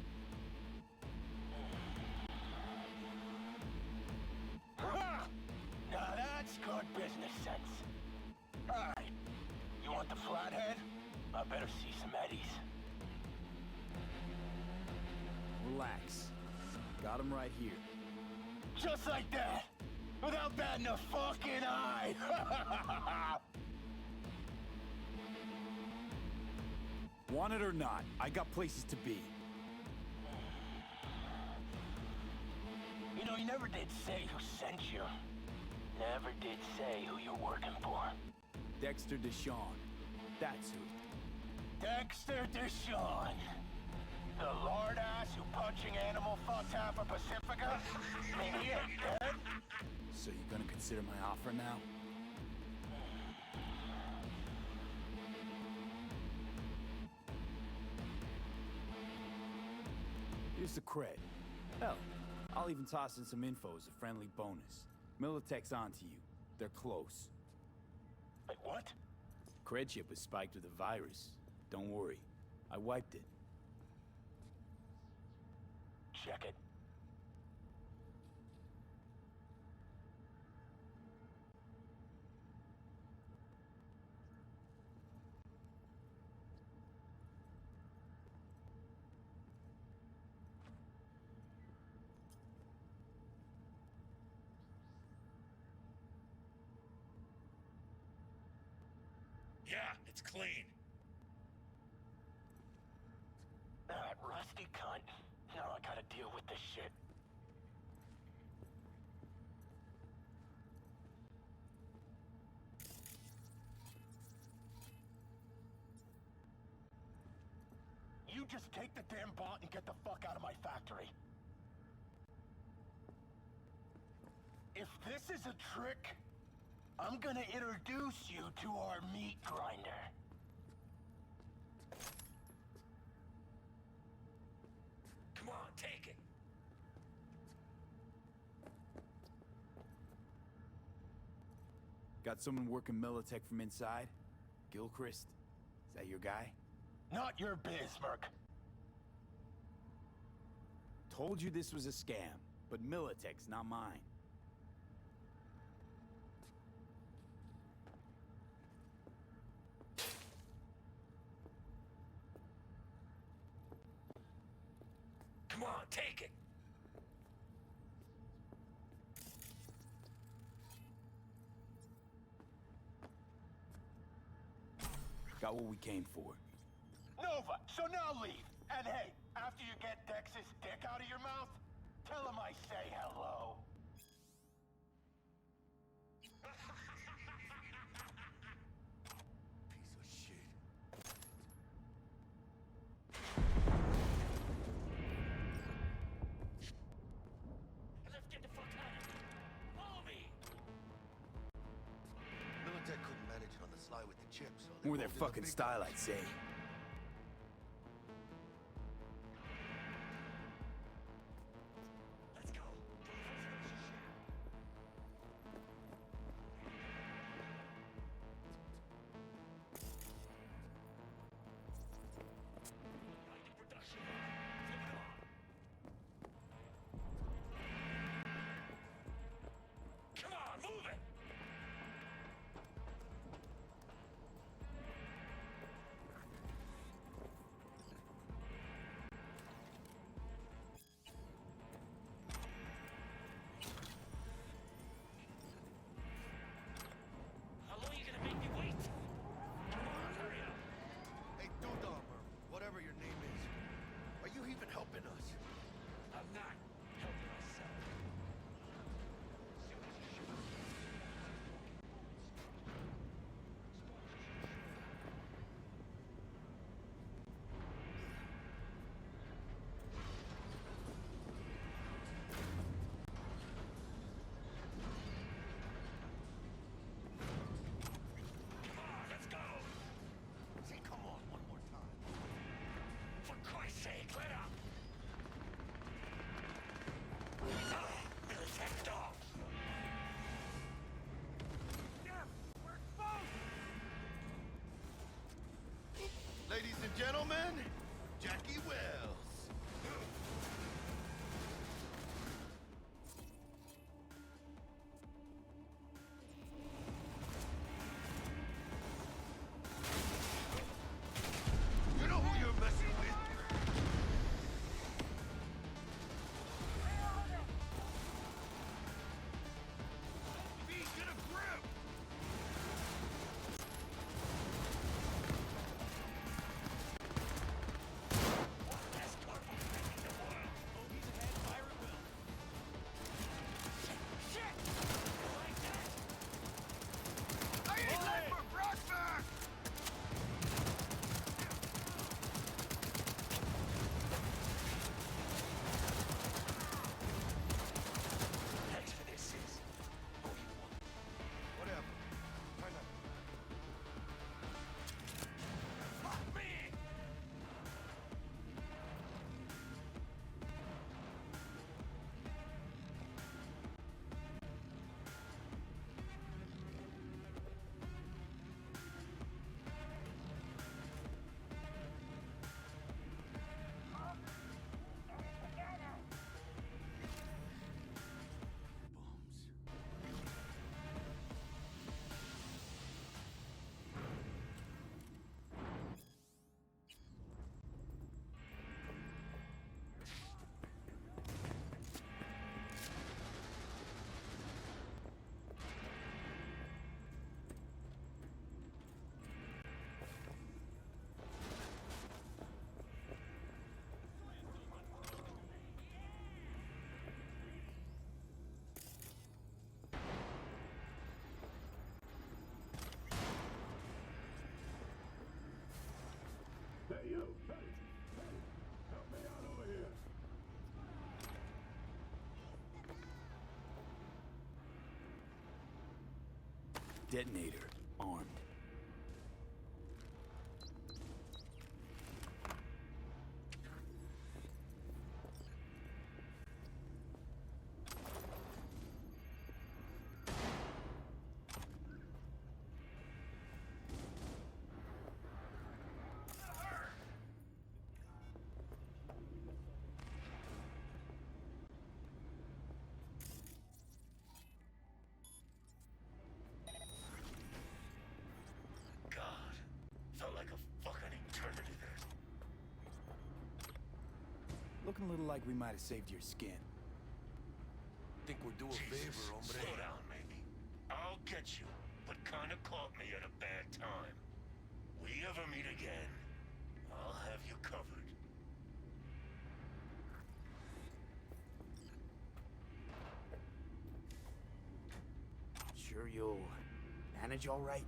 Now that's good business sense. Alright, you want the Flathead? I better see some eddies. relax. Got him right here. Just like that! Without batting a fucking eye! Want it or not, I got places to be. You know, you never did say who sent you. Never did say who you're working for. Dexter Deshawn. That's who. Dexter Deshawn. The lord ass who punching animal fucked half of Pacifica? I mean, he ain't dead. So you gonna consider my offer now? Here's the cred. Hell, I'll even toss in some info as a friendly bonus. Militech's onto you. They're close. Wait, what? Cred chip was spiked with a virus. Don't worry. I wiped it. Check it. Yeah, it's clean. That rusty cunt. Now I gotta deal with this shit. You just take the damn bot and get the fuck out of my factory. If this is a trick, I'm gonna introduce you to our meat grinder. Come on, take it. Got someone working Militech from inside? Gilchrist? Is that your guy? Not your biz, Merc. Told you this was a scam, but Militech's not mine. Come on, take it. Got what we came for. Nova, so now leave. And hey, after you get Dex's dick out of your mouth, tell him I say hello. Piece of shit. Let's get the fuck out of here. Follow me. Militech couldn't manage it on the sly with the chips, so More their fucking style, I'd say. Let's go. Production. Flip it on. Come on, move it. detonator, armed. God, felt like a fucking eternity there. Looking a little like we might have saved your skin. Think we're due a Jesus, favor, hombre. slow down, maybe. I'll get you, but kinda caught me at a bad time. We ever meet again, I'll have you covered. Sure you'll manage all right?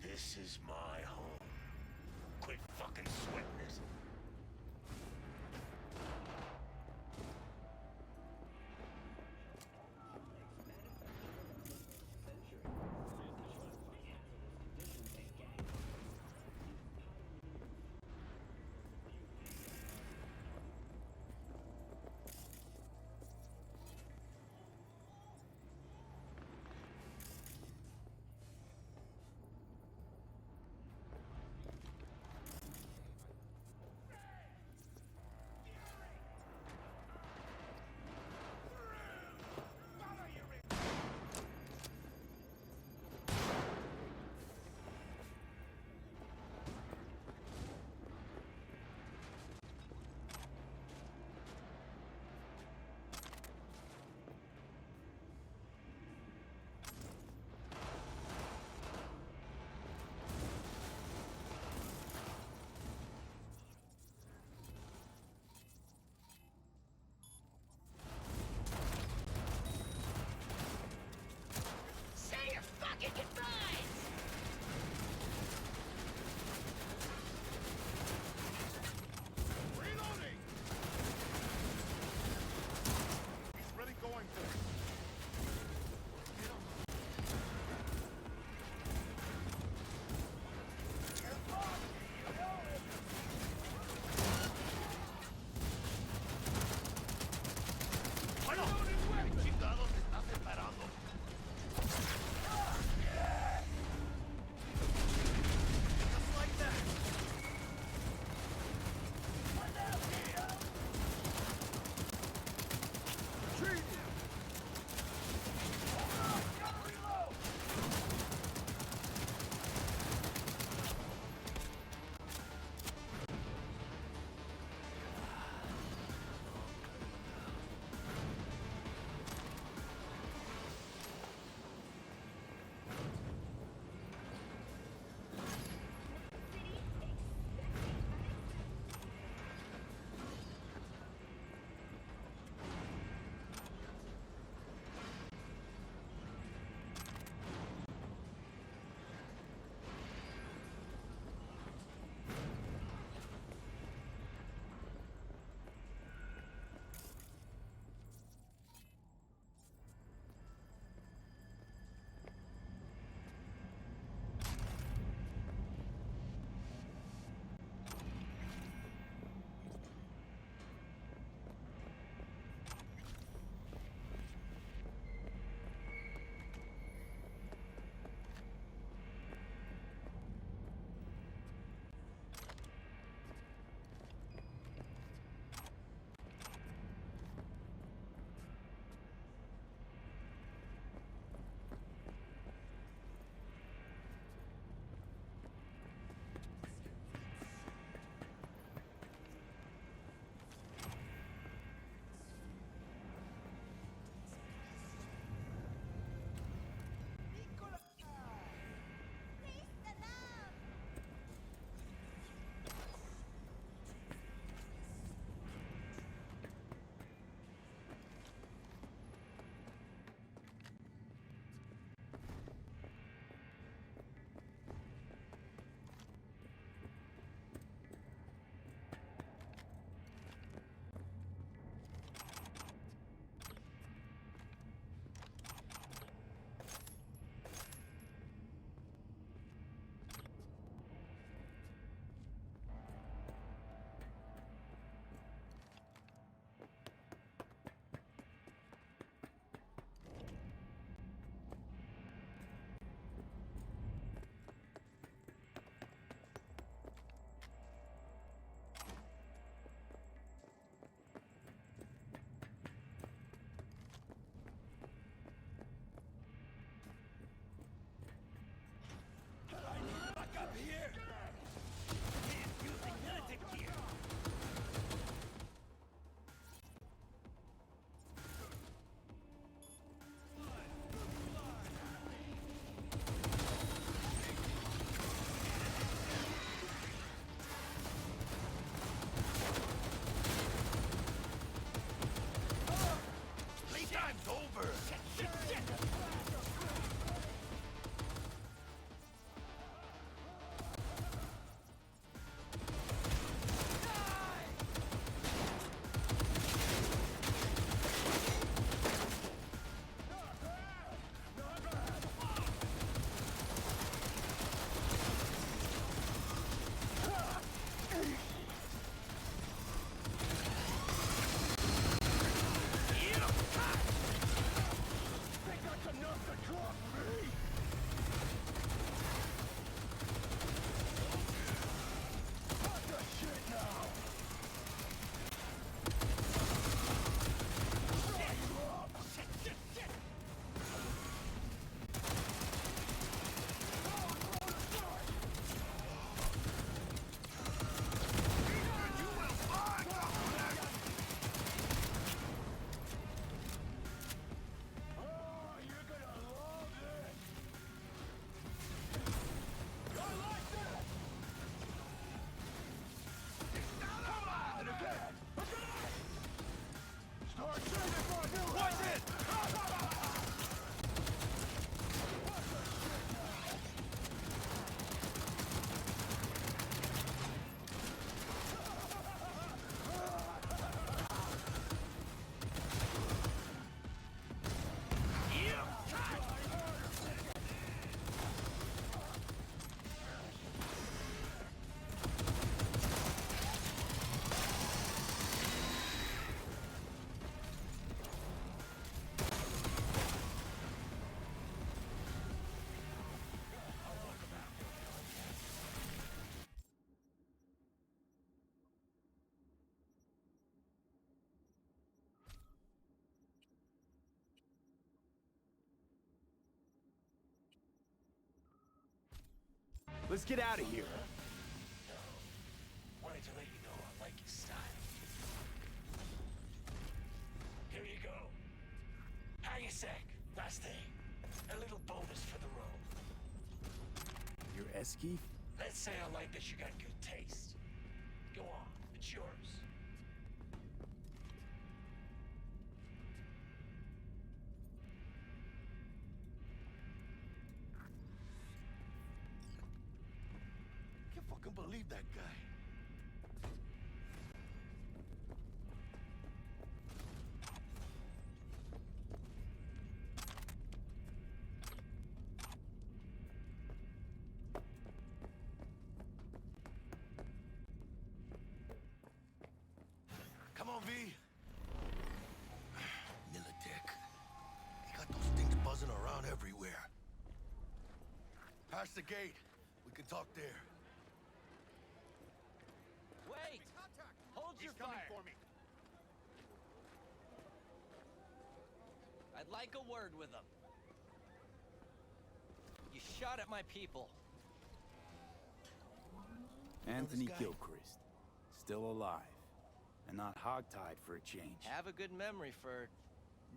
This is my home. Quit fucking sweating it. Let's get out of here. Wanted to let you know I like your style. Here you go. Hang a sec. Last thing. A little bonus for the road. Your eskeef? Let's say I like that you got good taste. Go on, it's yours. Can't fucking believe that guy. Come on, V. Militech. They got those things buzzing around everywhere. Past the gate. We can talk there. Wait! Hold your fire! For me. I'd like a word with them. You shot at my people. Anthony Gilchrist. Still alive. And not hogtied for a change. Have a good memory for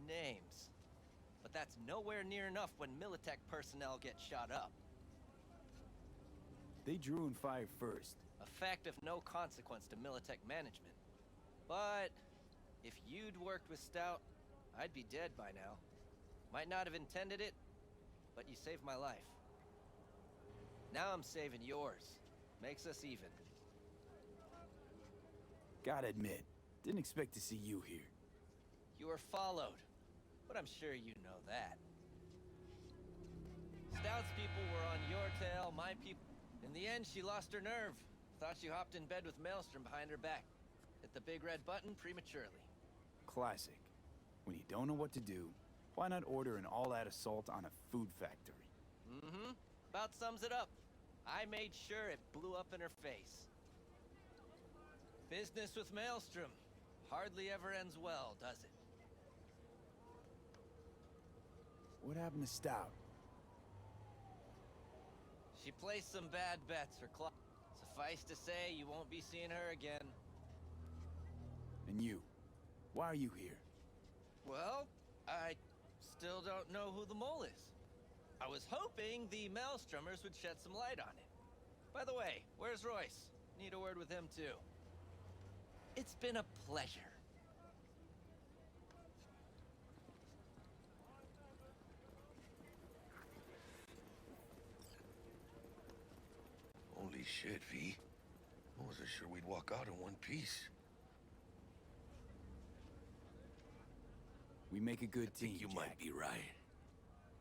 names. But that's nowhere near enough when Militech personnel get shot up. They drew and fired first. A fact of no consequence to Militech management. But if you'd worked with Stout, I'd be dead by now. Might not have intended it, but you saved my life. Now I'm saving yours. Makes us even. Gotta admit, didn't expect to see you here. You were followed, but I'm sure you know that. Stout's people were on your tail, my people. In the end, she lost her nerve. Thought you hopped in bed with Maelstrom behind her back. Hit the big red button prematurely. Classic. When you don't know what to do, why not order an all-out assault on a food factory? Mm-hmm. About sums it up. I made sure it blew up in her face. Business with Maelstrom hardly ever ends well, does it? What happened to Stout? She placed some bad bets for Suffice to say, you won't be seeing her again. And you? Why are you here? Well, I still don't know who the mole is. I was hoping the Maelstromers would shed some light on it. By the way, where's Royce? Need a word with him too. It's been a pleasure. Holy shit, V. I wasn't sure we'd walk out in one piece. We make a good I team, think you Jack. might be right.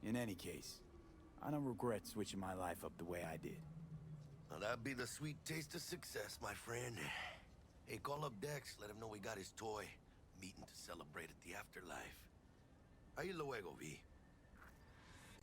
In any case, I don't regret switching my life up the way I did. Now that'd be the sweet taste of success, my friend. Hey, call up Dex, let him know we got his toy. Meeting to celebrate at the afterlife. Ahí luego, V.